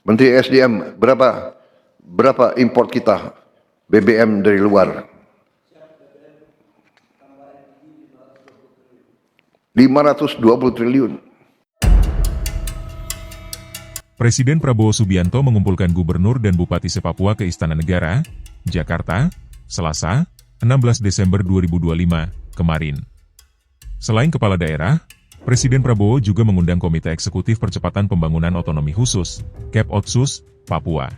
Menteri SDM, berapa import kita BBM dari luar? 520 triliun. Presiden Prabowo Subianto mengumpulkan gubernur dan bupati se-Papua ke Istana Negara, Jakarta, Selasa, 16 Desember 2025, kemarin. Selain kepala daerah, Presiden Prabowo juga mengundang Komite Eksekutif Percepatan Pembangunan Otonomi Khusus, KEP-Otsus, Papua.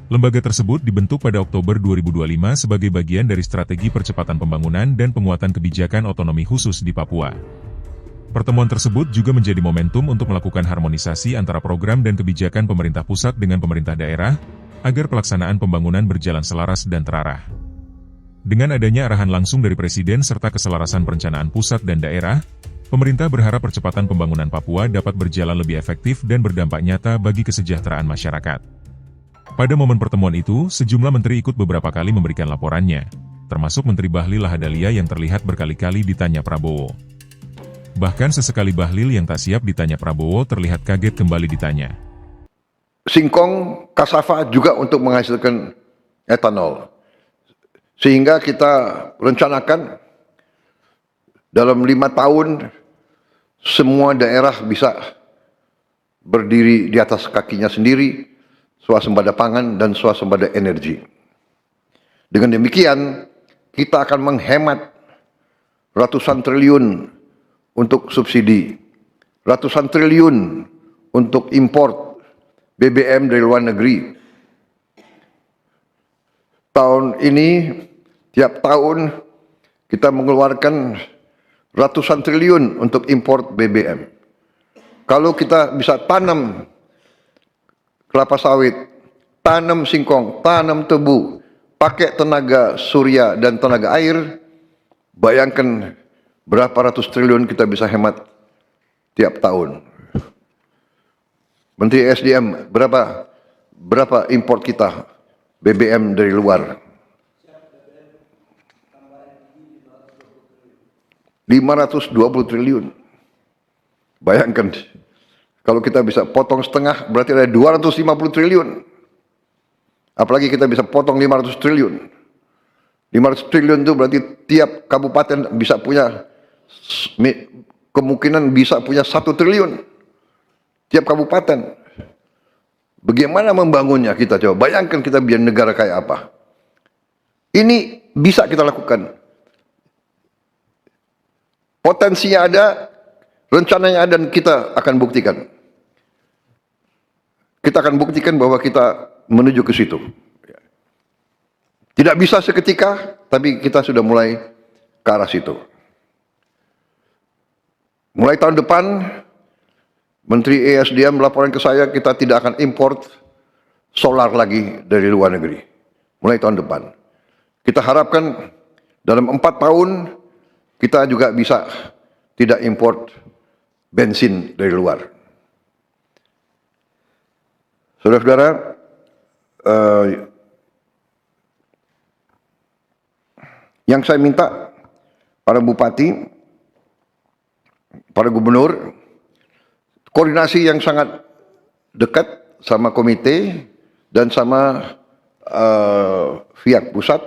Lembaga tersebut dibentuk pada Oktober 2025 sebagai bagian dari strategi percepatan pembangunan dan penguatan kebijakan otonomi khusus di Papua. Pertemuan tersebut juga menjadi momentum untuk melakukan harmonisasi antara program dan kebijakan pemerintah pusat dengan pemerintah daerah, agar pelaksanaan pembangunan berjalan selaras dan terarah. Dengan adanya arahan langsung dari Presiden serta keselarasan perencanaan pusat dan daerah, pemerintah berharap percepatan pembangunan Papua dapat berjalan lebih efektif dan berdampak nyata bagi kesejahteraan masyarakat. Pada momen pertemuan itu, sejumlah menteri ikut beberapa kali memberikan laporannya, termasuk Menteri Bahlil Lahadalia yang terlihat berkali-kali ditanya Prabowo. Bahkan sesekali Bahlil yang tak siap ditanya Prabowo terlihat kaget kembali ditanya. Singkong, kasava juga untuk menghasilkan etanol. Sehingga kita rencanakan dalam 5 tahun semua daerah bisa berdiri di atas kakinya sendiri, swasembada pangan dan swasembada energi. Dengan demikian, kita akan menghemat ratusan triliun untuk subsidi, ratusan triliun untuk import BBM dari luar negeri. Tahun ini, tiap tahun kita mengeluarkan ratusan triliun untuk import BBM. Kalau kita bisa tanam kelapa sawit, tanam singkong, tanam tebu, pakai tenaga surya dan tenaga air, bayangkan berapa ratus triliun kita bisa hemat tiap tahun. Menteri SDM, berapa import kita BBM dari luar? 520 triliun. Bayangkan, kalau kita bisa potong setengah, berarti ada 250 triliun. Apalagi kita bisa potong 500 triliun. 500 triliun itu berarti tiap kabupaten bisa punya, kemungkinan bisa punya 1 triliun. Tiap kabupaten. Bagaimana membangunnya kita coba? Bayangkan kita biar negara kayak apa. Ini bisa kita lakukan. Potensinya ada, rencananya ada, dan kita akan buktikan. Kita akan buktikan bahwa kita menuju ke situ. Tidak bisa seketika, tapi kita sudah mulai ke arah situ. Mulai tahun depan, Menteri ESDM melaporkan ke saya, kita tidak akan import solar lagi dari luar negeri. Mulai tahun depan. Kita harapkan dalam 4 tahun, kita juga bisa tidak import bensin dari luar. Saudara-saudara, yang saya minta para bupati, para gubernur, koordinasi yang sangat dekat sama komite dan sama pihak pusat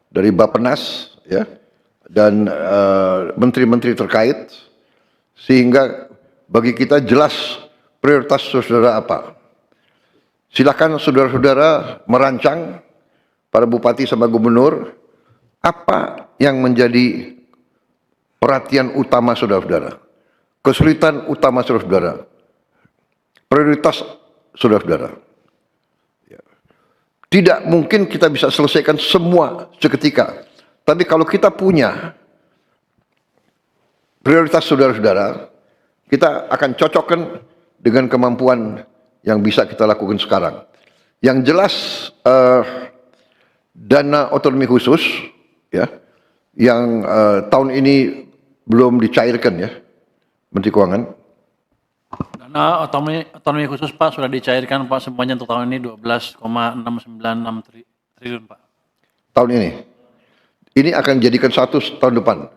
dari Bappenas, ya, dan menteri-menteri terkait, sehingga bagi kita jelas prioritas saudara apa. Silakan saudara-saudara merancang, para bupati sama gubernur, apa yang menjadi perhatian utama saudara-saudara, kesulitan utama saudara-saudara, prioritas saudara-saudara. Tidak mungkin kita bisa selesaikan semua seketika. Tapi kalau kita punya prioritas saudara-saudara, kita akan cocokkan dengan kemampuan yang bisa kita lakukan sekarang. Yang jelas dana otonomi khusus, ya, yang tahun ini belum dicairkan, ya, Menteri Keuangan. Dana otonomi khusus Pak sudah dicairkan Pak semuanya untuk tahun ini 12,696 triliun Pak. Tahun ini. Ini akan dijadikan 1 tahun depan.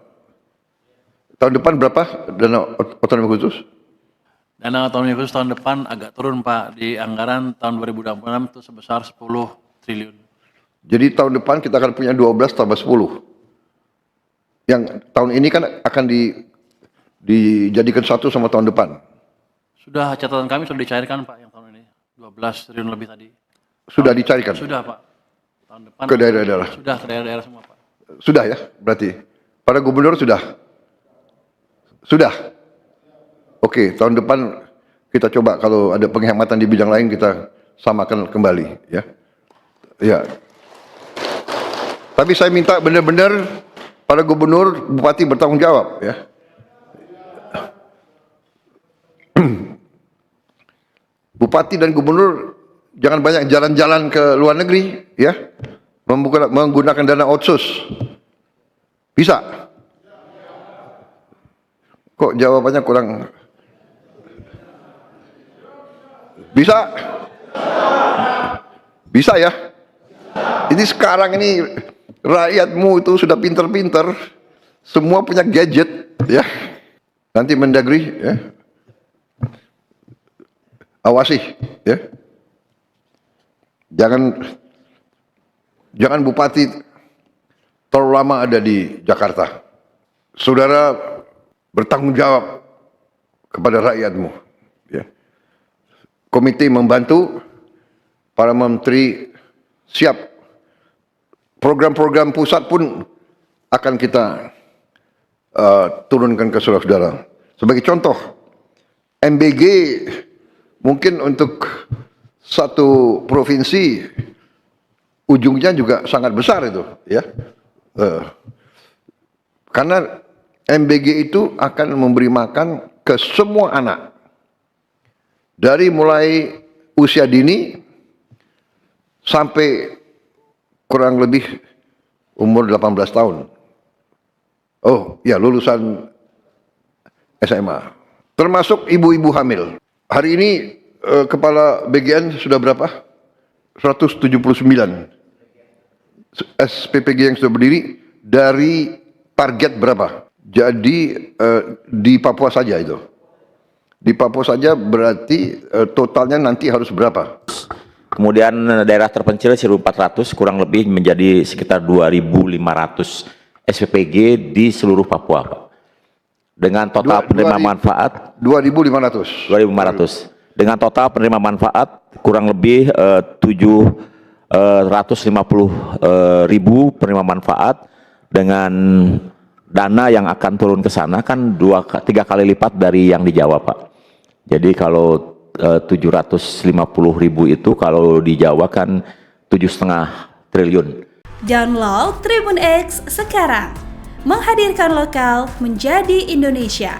Tahun depan berapa dana otonomi khusus? Dana otonomi khusus tahun depan agak turun Pak, di anggaran tahun 2026 itu sebesar 10 triliun. Jadi tahun depan kita akan punya 12 tambah 10. Yang tahun ini kan akan dijadikan satu sama tahun depan. Sudah, catatan kami sudah dicairkan Pak yang tahun ini, 12 triliun lebih tadi. Sudah dicarikan Sudah Pak, tahun depan. ke daerah-daerah. Sudah ke daerah-daerah semua Pak. Sudah ya, berarti. Para gubernur sudah. Sudah. Oke, tahun depan kita coba kalau ada penghematan di bidang lain kita samakan kembali, ya. Ya. Tapi saya minta benar-benar para gubernur, bupati bertanggung jawab, ya. Bupati dan gubernur jangan banyak jalan-jalan ke luar negeri, ya. Menggunakan dana otsus. Bisa? Kok jawabannya kurang? Bisa? Bisa ya? Ini sekarang ini rakyatmu itu sudah pinter-pinter, semua punya gadget, ya. Nanti Mendagri, ya. Awasi, ya. Jangan bupati terlalu lama ada di Jakarta. Saudara bertanggung jawab kepada rakyatmu, ya. Komite membantu, para menteri siap. Program-program pusat pun akan kita turunkan ke saudara-saudara. Sebagai contoh, MBG mungkin untuk satu provinsi ujungnya juga sangat besar itu, ya. Karena MBG itu akan memberi makan ke semua anak. Dari mulai usia dini sampai kurang lebih umur 18 tahun. Oh, ya, lulusan SMA. Termasuk ibu-ibu hamil. Hari ini kepala BGN sudah berapa? 179. SPPG yang sudah berdiri dari target berapa? Jadi di Papua saja itu. Di Papua saja berarti totalnya nanti harus berapa? Kemudian daerah terpencil 1.400 kurang lebih menjadi sekitar 2.500 SPPG di seluruh Papua, Pak. Dengan total penerima manfaat 2.500. 2.500. Dengan total penerima manfaat kurang lebih 750.000 penerima manfaat, dengan dana yang akan turun ke sana kan 3 kali lipat dari yang di Jawa, Pak. Jadi kalau 750.000 itu kalau di Jawa kan 7,5 triliun. Download Tribun X sekarang, menghadirkan lokal menjadi Indonesia.